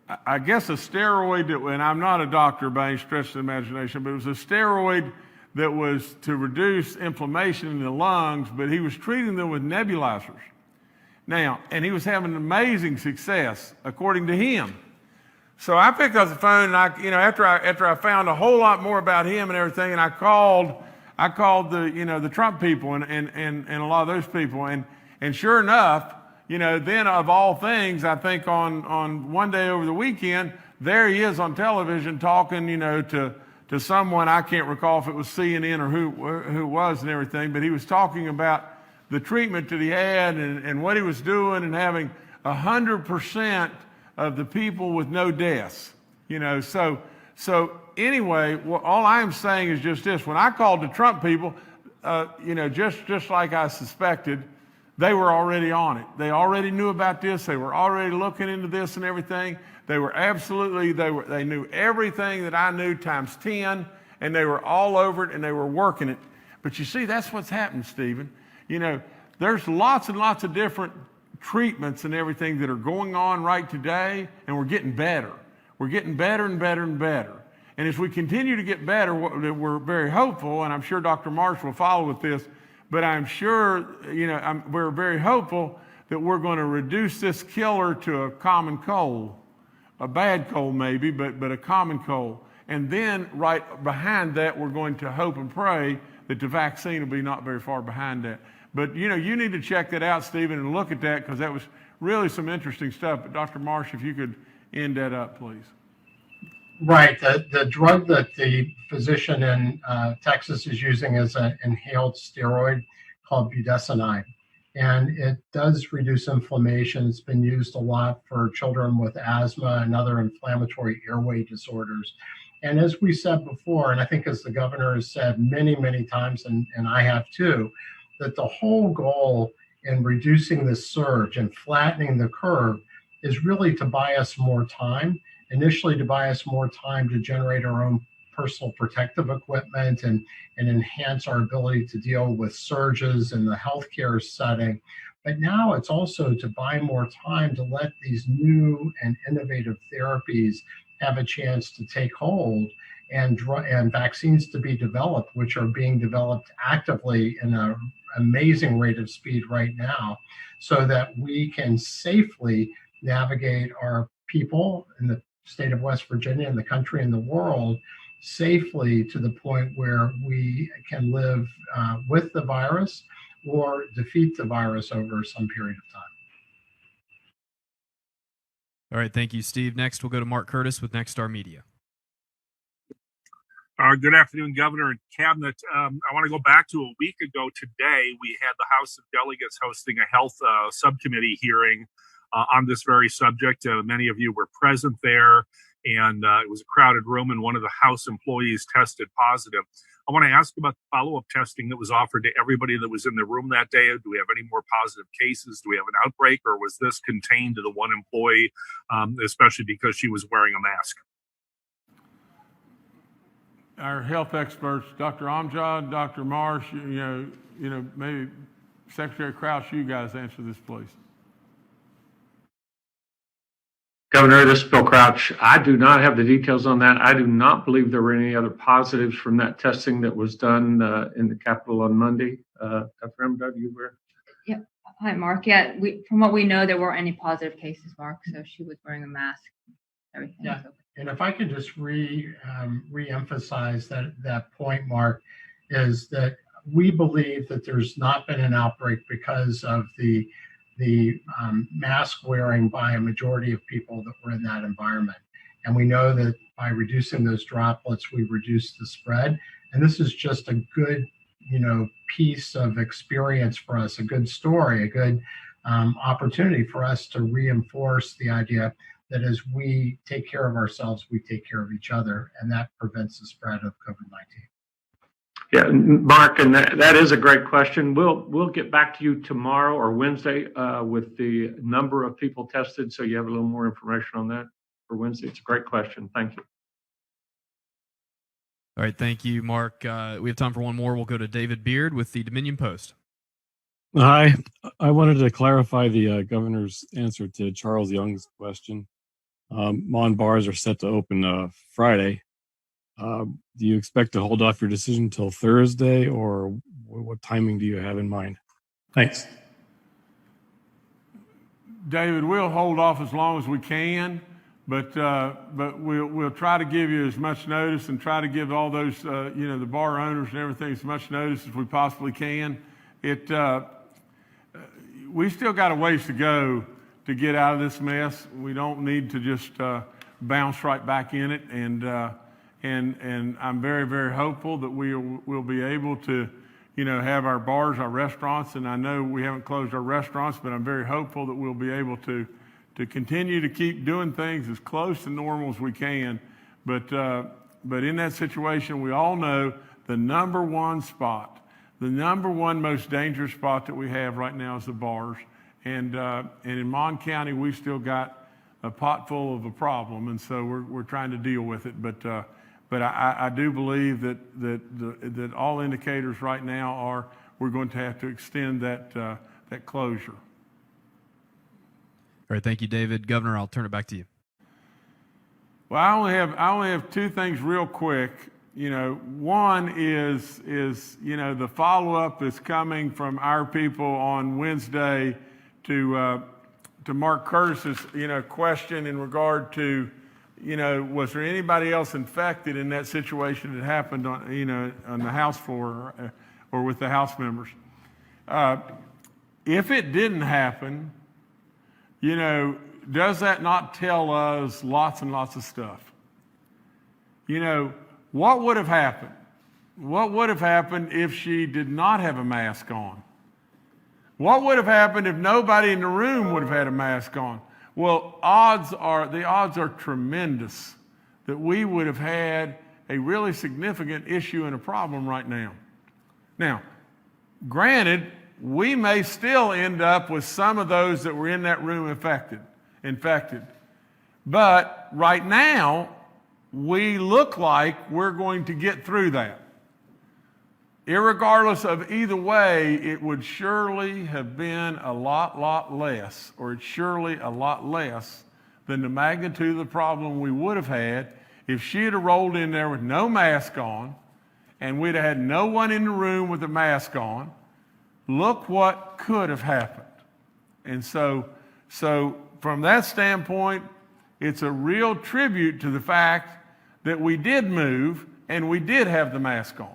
I guess a steroid, and I'm not a doctor by any stretch of the imagination, but it was a steroid that was to reduce inflammation in the lungs, but he was treating them with nebulizers. Now, and he was having amazing success, according to him. So I picked up the phone, and after I found a whole lot more about him and everything, and I called the Trump people and a lot of those people, and sure enough, then of all things, I think on one day over the weekend, there he is on television talking, to someone, I can't recall if it was CNN or who it was and everything, but he was talking about the treatment that he had and what he was doing and having 100% of the people with no deaths, So anyway, all I'm saying is just this. When I called the Trump people, just like I suspected, they were already on it. They already knew about this. They were already looking into this and everything. They knew everything that I knew times 10, and they were all over it, and they were working it. But you see, that's what's happened, Stephen. There's lots and lots of different treatments and everything that are going on right today, and we're getting better. We're getting better and better and better. And as we continue to get better, we're very hopeful, and I'm sure Dr. Marsh will follow with this, but I'm sure, we're very hopeful that we're going to reduce this killer to a common cold, a bad cold maybe, but a common cold. And then right behind that, we're going to hope and pray that the vaccine will be not very far behind that. But, you need to check that out, Stephen, and look at that, because that was really some interesting stuff. But Dr. Marsh, if you could end that up, please. Right. The drug that the physician in Texas is using is an inhaled steroid called budesonide. And it does reduce inflammation. It's been used a lot for children with asthma and other inflammatory airway disorders. And as we said before, and I think as the governor has said many, many times, and I have too, that the whole goal in reducing this surge and flattening the curve is really to buy us more time, initially to buy us more time to generate our own personal protective equipment and enhance our ability to deal with surges in the healthcare setting. But now it's also to buy more time to let these new and innovative therapies have a chance to take hold and vaccines to be developed, which are being developed actively in an amazing rate of speed right now, so that we can safely navigate our people in the state of West Virginia and the country and the world safely to the point where we can live with the virus or defeat the virus over some period of time. All right, thank you, Steve. Next, we'll go to Mark Curtis with Nexstar Media. Good afternoon, Governor and Cabinet. I want to go back to a week ago today. We had the House of Delegates hosting a health subcommittee hearing on this very subject. Many of you were present there, and it was a crowded room, and one of the House employees tested positive. I want to ask about the follow-up testing that was offered to everybody that was in the room that day. Do we have any more positive cases? Do we have an outbreak, or was this contained to the one employee, especially because she was wearing a mask? Our health experts, Dr. Amjad, Dr. Marsh, maybe Secretary Crouch, you guys answer this, please. Governor, this is Bill Crouch. I do not have the details on that. I do not believe there were any other positives from that testing that was done in the Capitol on Monday. Dr. Amjad, you were? Yeah. Hi, Mark. Yeah, from what we know, there weren't any positive cases, Mark. So she was wearing a mask. Everything was okay. And if I could just re-emphasize that point, Mark, is that we believe that there's not been an outbreak because of the mask wearing by a majority of people that were in that environment. And we know that by reducing those droplets, we reduce the spread. And this is just a good, piece of experience for us, a good story, a good opportunity for us to reinforce the idea that as we take care of ourselves, we take care of each other, and that prevents the spread of COVID-19. Yeah, Mark, and that is a great question. We'll get back to you tomorrow or Wednesday with the number of people tested, so you have a little more information on that for Wednesday. It's a great question. Thank you. All right, thank you, Mark. We have time for one more. We'll go to David Beard with the Dominion Post. Hi, I wanted to clarify the governor's answer to Charles Young's question. Maaan bars are set to open Friday. Do you expect to hold off your decision till Thursday, or what timing do you have in mind? Thanks. David, we'll hold off as long as we can, but we'll try to give you as much notice and try to give all those the bar owners and everything as much notice as we possibly can. We still got a ways to go to get out of this mess. We don't need to just bounce right back in it, and I'm very, very hopeful that we'll be able to, have our bars, our restaurants, and I know we haven't closed our restaurants, but I'm very hopeful that we'll be able to continue to keep doing things as close to normal as we can. But in that situation, we all know the number one most dangerous spot that we have right now is the bars. And in Maaan County, we've still got a pot full of a problem, and so we're trying to deal with it. But I do believe that all indicators right now are we're going to have to extend that closure. All right, thank you, David. Governor, I'll turn it back to you. Well, I only have two things real quick. One is the follow-up is coming from our people on Wednesday to Mark Curtis's, question in regard to, was there anybody else infected in that situation that happened on, on the House floor or with the House members? If it didn't happen, does that not tell us lots and lots of stuff? What would have happened? What would have happened if she did not have a mask on? What would have happened if nobody in the room would have had a mask on? Well, the odds are tremendous that we would have had a really significant issue and a problem right now. Now, granted, we may still end up with some of those that were in that room infected. But right now, we look like we're going to get through that. Irregardless of either way, it would surely have been a lot less, or it's surely a lot less than the magnitude of the problem we would have had if she had rolled in there with no mask on and we'd have had no one in the room with a mask on. Look what could have happened. And so from that standpoint, it's a real tribute to the fact that we did move and we did have the mask on.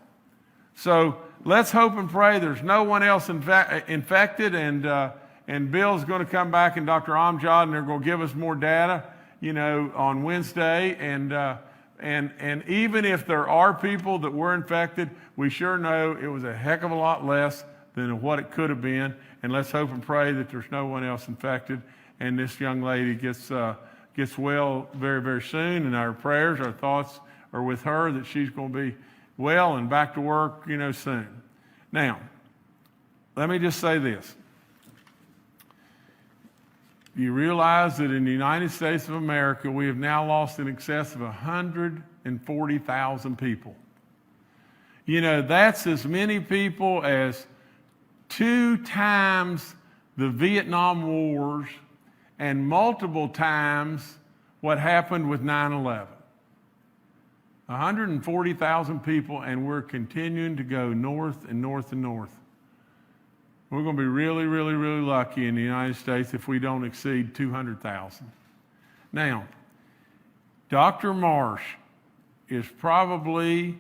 So let's hope and pray there's no one else infected, and Bill's going to come back and Dr. Amjad, and they're going to give us more data, on Wednesday. And even if there are people that were infected, we sure know it was a heck of a lot less than what it could have been. And let's hope and pray that there's no one else infected, and this young lady gets well very, very soon. And our prayers, our thoughts are with her that she's going to be well and back to work, soon. Now, let me just say this. You realize that in the United States of America, we have now lost in excess of 140,000 people. That's as many people as 2 times the Vietnam Wars and multiple times what happened with 9/11. 140,000 people, and we're continuing to go north and north and north. We're going to be really, really, really lucky in the United States if we don't exceed 200,000. Now, Dr. Marsh is probably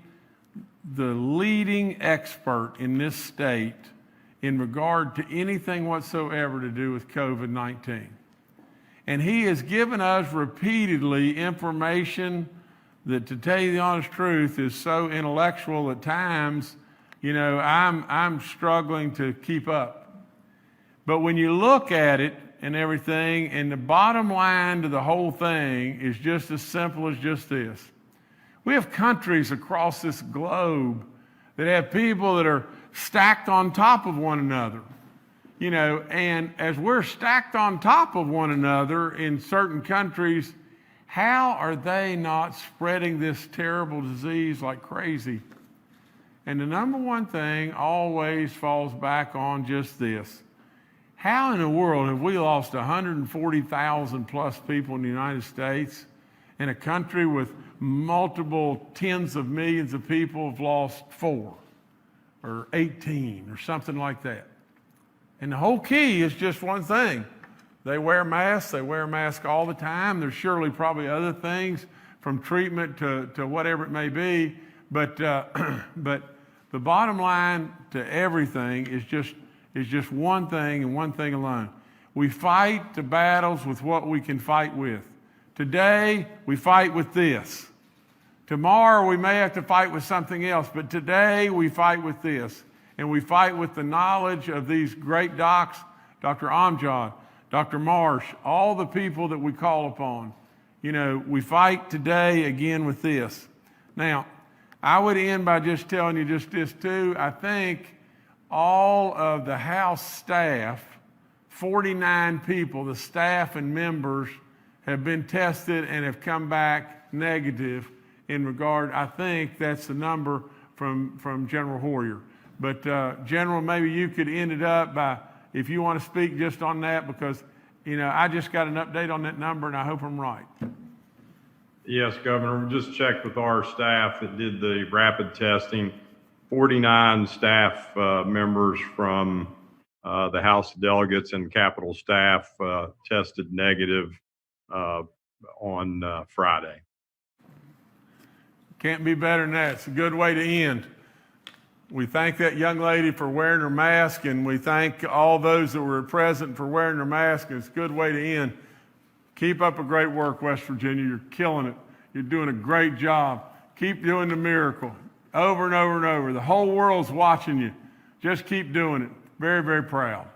the leading expert in this state in regard to anything whatsoever to do with COVID-19. And he has given us repeatedly information that, to tell you the honest truth, is so intellectual at times, I'm struggling to keep up. But when you look at it and everything, and the bottom line to the whole thing is just as simple as just this. We have countries across this globe that have people that are stacked on top of one another. And as we're stacked on top of one another in certain countries, how are they not spreading this terrible disease like crazy? And the number one thing always falls back on just this. How in the world have we lost 140,000 plus people in the United States, in a country with multiple tens of millions of people have lost 4 or 18 or something like that? And the whole key is just one thing. They wear masks. They wear masks all the time. There's surely probably other things, from treatment to whatever it may be. But the bottom line to everything is just one thing and one thing alone. We fight the battles with what we can fight with. Today, we fight with this. Tomorrow, we may have to fight with something else. But today, we fight with this. And we fight with the knowledge of these great docs, Dr. Amjad, Dr. Marsh, all the people that we call upon. We fight today again with this. Now, I would end by just telling you just this too. I think all of the House staff, 49 people, the staff and members, have been tested and have come back negative in regard. I think that's the number from General Hoyer. But General, maybe you could end it up by, if you want to speak just on that, because, I just got an update on that number, and I hope I'm right. Yes, Governor. We just checked with our staff that did the rapid testing. 49 staff members from the House of Delegates and Capitol staff tested negative on Friday. Can't be better than that. It's a good way to end. We thank that young lady for wearing her mask, and we thank all those that were present for wearing their mask. It's a good way to end. Keep up a great work, West Virginia. You're killing it. You're doing a great job. Keep doing the miracle over and over and over. The whole world's watching you. Just keep doing it. Very, very proud.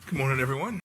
Good morning, everyone.